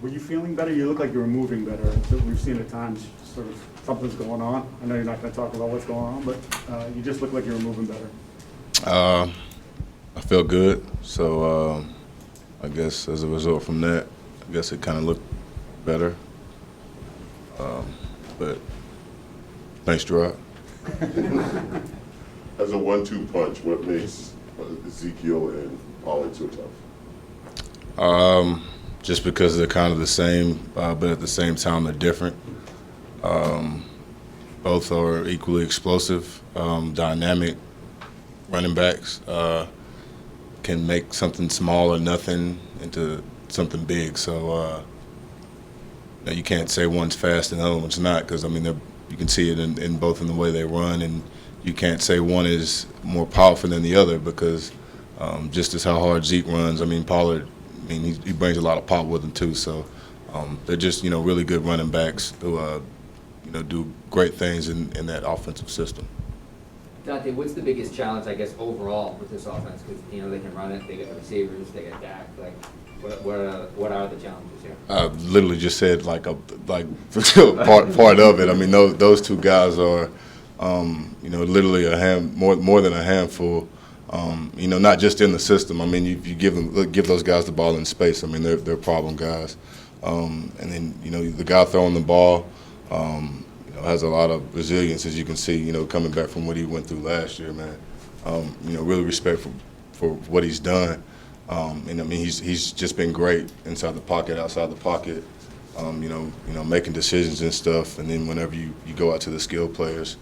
Were you feeling better? You look like you were moving better. So we've seen at times sort of something's going on. I know you're not going to talk about what's going on, but you just look like you were moving better. I felt good, so I guess as a result from that, I guess it kind of looked better. But thanks, Gerard. As a 1-2 punch, what makes Ezekiel and Pollard so tough? Just because they're kind of the same, but at the same time they're different. Both are equally explosive, dynamic running backs. Can make something small or nothing into something big. So you can't say one's fast and the other one's not, because I mean you can see it in both in the way they run, and you can't say one is more powerful than the other because just as how hard Zeke runs, I mean Pollard, I mean he brings a lot of pop with him too. So they're just really good running backs who do great things in that offensive system. Dante, what's the biggest challenge, I guess, overall with this offense? Because they can run it, they get the receivers, they get Dak. Like, what are the challenges here? I literally just said like part of it. I mean, those two guys are, literally more than a handful. Not just in the system. I mean, you give those guys the ball in space. I mean, they're problem guys. And then the guy throwing the ball. Has a lot of resilience, as you can see, coming back from what he went through last year, man. Really respect for what he's done. And I mean, he's just been great inside the pocket, outside the pocket, making decisions and stuff. And then whenever you go out to the skill players,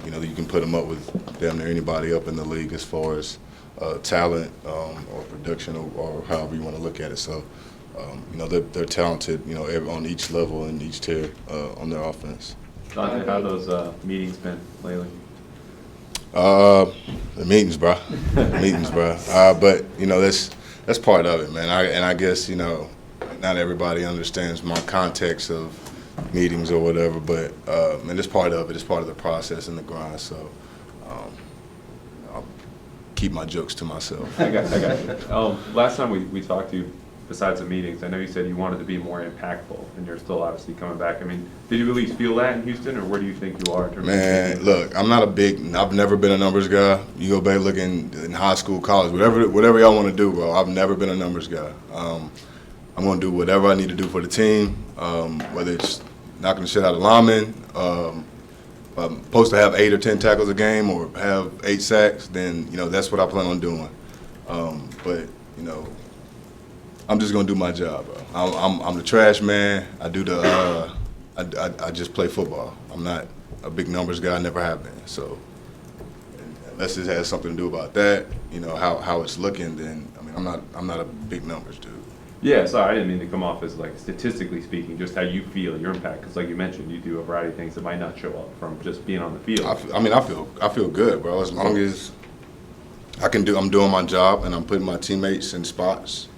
you can put them up with damn near anybody up in the league as far as talent or production or however you want to look at it. So, they're talented, on each level and each tier on their offense. Dante, how those meetings been lately? The meetings, bro. But that's part of it, man. I guess not everybody understands my context of meetings or whatever, but and it's part of it. It's part of the process and the grind. So I'll keep my jokes to myself. I got you. Last time we talked to you, besides the meetings, I know you said you wanted to be more impactful, and you're still obviously coming back. I mean, did you at least feel that in Houston, or where do you think you are in terms of look, I've never been a numbers guy. You go back looking in high school, college, whatever y'all want to do, bro. I've never been a numbers guy. I'm going to do whatever I need to do for the team, whether it's knocking the shit out of linemen, I'm supposed to have 8 or 10 tackles a game or have 8 sacks, then, that's what I plan on doing. But I'm just gonna do my job, bro. I'm the trash man. I do the. I just play football. I'm not a big numbers guy. I never have been. So unless it has something to do about that, how it's looking, then I mean I'm not a big numbers dude. Yeah, sorry, I didn't mean to come off as like statistically speaking, just how you feel your impact. Because like you mentioned, you do a variety of things that might not show up from just being on the field. I feel good, bro. As long as I'm doing my job and I'm putting my teammates in spots.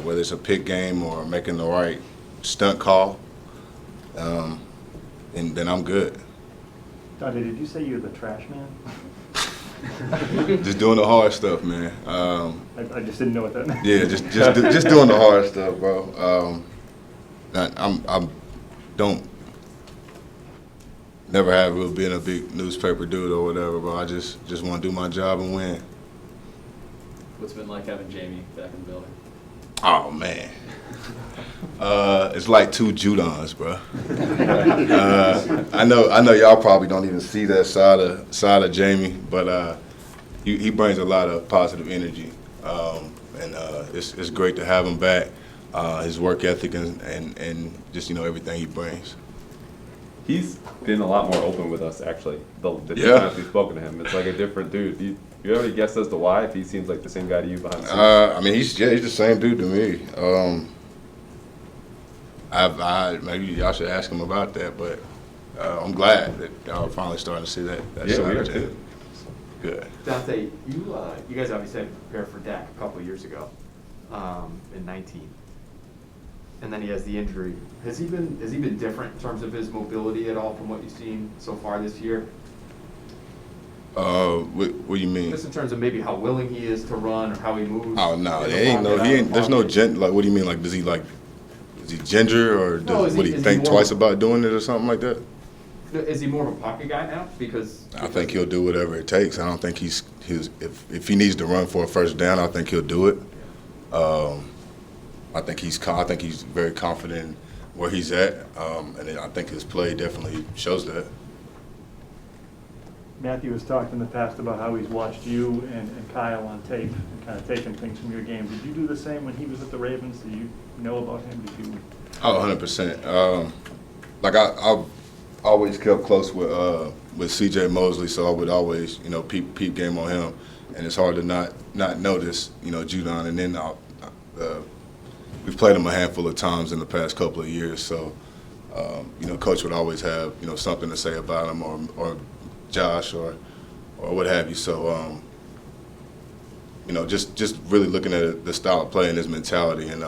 Whether it's a pick game or making the right stunt call, and then I'm good. Dante, did you say you're the trash man? Just doing the hard stuff, man. I just didn't know what that meant. Yeah, just doing the hard stuff, bro. I don't never have really been a big newspaper dude or whatever, bro. I just want to do my job and win. What's it been like having Jamie back in the building? Oh man, it's like 2 Judons, bro. I know y'all probably don't even see that side of Jamie, but he brings a lot of positive energy, and it's great to have him back. His work ethic and just everything he brings. He's been a lot more open with us actually. The Yeah. times we've spoken to him, it's like a different dude. You have any guess as to why? If he seems like the same guy to you behind the scenes? I mean, he's the same dude to me. Maybe y'all should ask him about that, but I'm glad that y'all are finally starting to see that. Yeah, side we are of Jamie. too. Good. Dante, you guys obviously had to prepare for Dak a couple of years ago, in 19, and then he has the injury. Has he been different in terms of his mobility at all from what you've seen so far this year? What do you mean? Just in terms of maybe how willing he is to run or how he moves. Oh no, in the there ain't no. pocket, He out of ain't. the There's no pocket. like. What do you mean? Like, does he like? Is he ginger or No, does is would he- he is he think more- twice about doing it or something like that? Is he more of a pocket guy now? Because I think he'll do whatever it takes. I don't think he's if he needs to run for a first down, I think he'll do it. I think he's very confident where he's at, and I think his play definitely shows that. Matthew has talked in the past about how he's watched you and Kyle on tape and kind of taken things from your game. Did you do the same when he was at the Ravens? Did you know about him? Did you? Oh, 100%. Like I've always kept close with C.J. Mosley, so I would always, peep game on him, and it's hard to not notice, Judon. And then we've played him a handful of times in the past couple of years, so Coach would always have something to say about him or Josh or what have you. So just really looking at the style of play and his mentality, and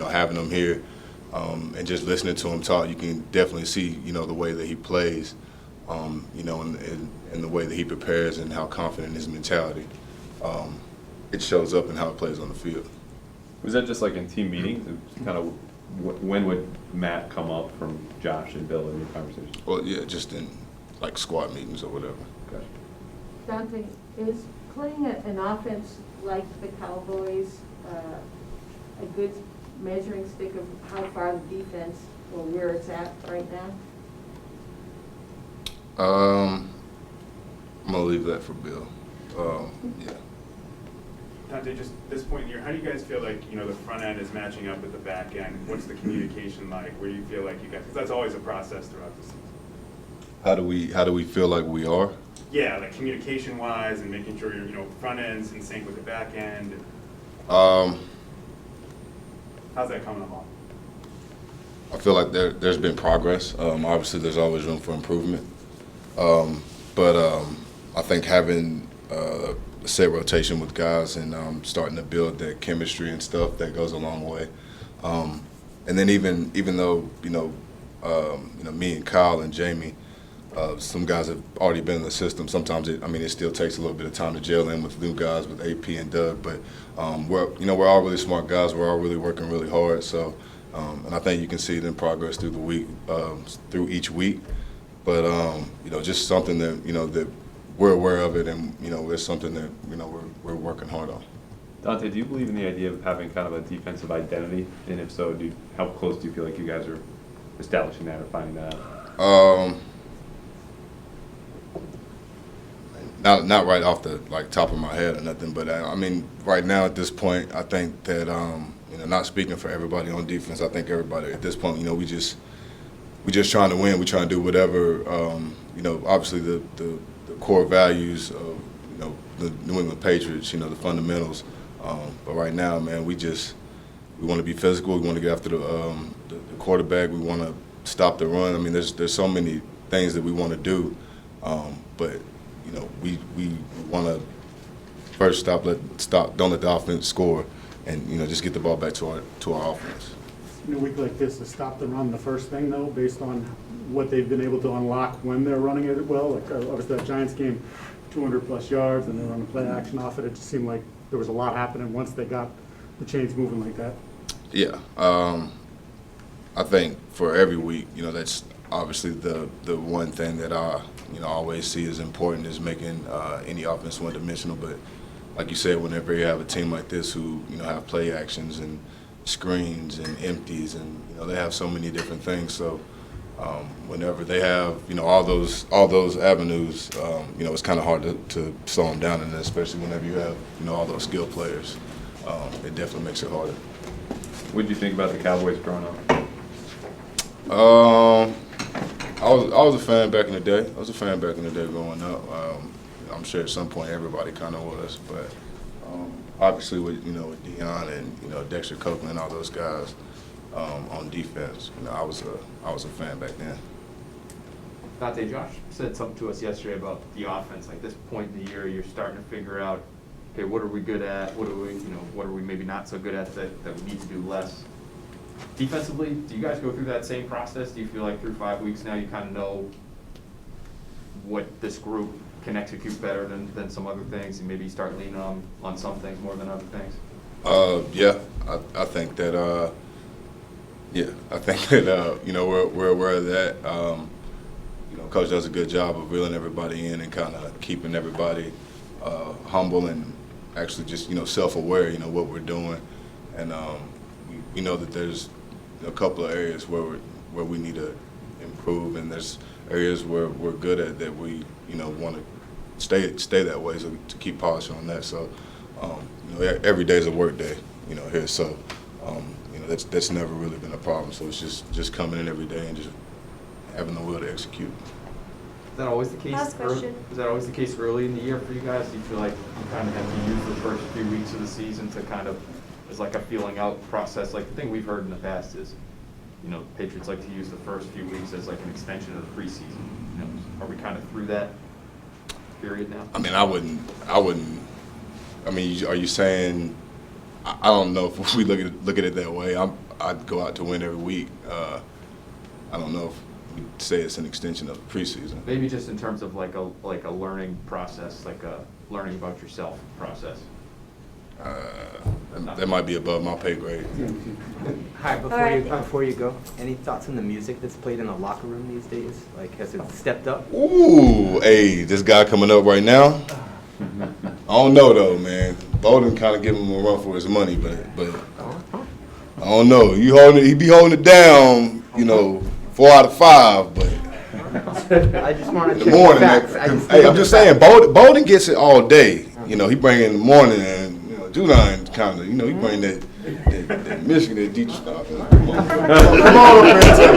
having him here. And just listening to him talk, you can definitely see, the way that he plays, and the way that he prepares and how confident his mentality. It shows up in how it plays on the field. Was that just like in team meetings? It's kind of when would Matt come up from Josh and Bill in your conversation? Well, yeah, just in like squad meetings or whatever. Gotcha. Dante, is playing an offense like the Cowboys a good measuring stick of how far the defense or where it's at right now? I'm gonna leave that for Bill. Yeah. Dante, just this point in the year, how do you guys feel like, the front end is matching up with the back end? What's the communication like? Where do you feel like you guys, because that's always a process throughout the season. How do we feel like we are? Yeah, like communication wise and making sure your, front end's in sync with the back end. How's that coming along? I feel like there's been progress. Obviously, there's always room for improvement. But I think having a set rotation with guys and starting to build that chemistry and stuff, that goes a long way. And then even though me and Kyle and Jamie, some guys have already been in the system. Sometimes it still takes a little bit of time to gel in with new guys with AP and Doug. But we're all really smart guys. We're all really working really hard. So, and I think you can see it in progress through the week, through each week. But just something that that we're aware of it, and it's something that we're working hard on. Dante, do you believe in the idea of having kind of a defensive identity? And if so, how close do you feel like you guys are establishing that or finding that out? Not right off the top of my head or nothing, but right now at this point, I think that not speaking for everybody on defense, I think everybody at this point, we just trying to win. We trying to do whatever. Obviously the core values of the New England Patriots, the fundamentals. But right now, man, we want to be physical. We want to get after the quarterback. We want to stop the run. There's so many things that we want to do, but we want to first don't let the offense score, and just get the ball back to our offense. In a week like this, to stop the run, the first thing though, based on what they've been able to unlock when they're running it well, like obviously that Giants game, 200 plus yards, and they're running play action off it. It just seemed like there was a lot happening once they got the chains moving like that. Yeah, I think for every week, that's obviously the one thing that I always see as important is making any offense one-dimensional. But like you said, whenever you have a team like this who have play actions and screens and empties, and they have so many different things. So whenever they have all those avenues, it's kind of hard to slow them down, and especially whenever you have all those skill players, it definitely makes it harder. What did you think about the Cowboys growing up? I was a fan back in the day. I was a fan back in the day growing up. I'm sure at some point everybody kind of was, but obviously with with Deion and Dexter Copeland and all those guys on defense, I was a fan back then. Dante, Josh said something to us yesterday about the offense. Like this point in the year, you're starting to figure out, okay, what are we good at? What are we maybe not so good at that we need to do less? Defensively, do you guys go through that same process? Do you feel like through 5 weeks now you kind of know what this group can execute better than some other things, and maybe start leaning on some things more than other things? Yeah, I think that, you know, we're aware of that. You know, Coach does a good job of reeling everybody in and kind of keeping everybody humble and actually just, you know, self-aware, you know, what we're doing. And we know that there's a couple of areas where we need to improve, and there's areas where we're good at that we, you know, want to stay that way, so to keep polishing on that. So, you know, every day is a work day, you know, here. So, you know, that's never really been a problem. So it's just coming in every day and just having the will to execute. Is that always the case? Last question. Is that always the case early in the year for you guys? Do you feel like you kind of have to use the first few weeks of the season to kind of, as like a feeling out process? Like the thing we've heard in the past is, you know, Patriots like to use the first few weeks as like an extension of the preseason. You know, are we kind of through that period now? I mean, I wouldn't. I mean, are you saying? I don't know if we look at it that way. I'd go out to win every week. I don't know if we'd say it's an extension of the preseason. Maybe just in terms of like a learning process, like a learning about yourself process. That might be above my pay grade. Hi, right. before you go, any thoughts on the music that's played in the locker room these days? Like, has it stepped up? Ooh, hey, this guy coming up right now. I don't know though, man. Bowden kind of giving him a run for his money, but I don't know. He be holding it down, you know, 4 out of 5, but I just want to in the check morning, the facts. I'm just saying, Bowden gets it all day. You know, he bring it in the morning, and you know, Judine kind of, you know, he bring that Michigan, that deep stuff. Come on over here,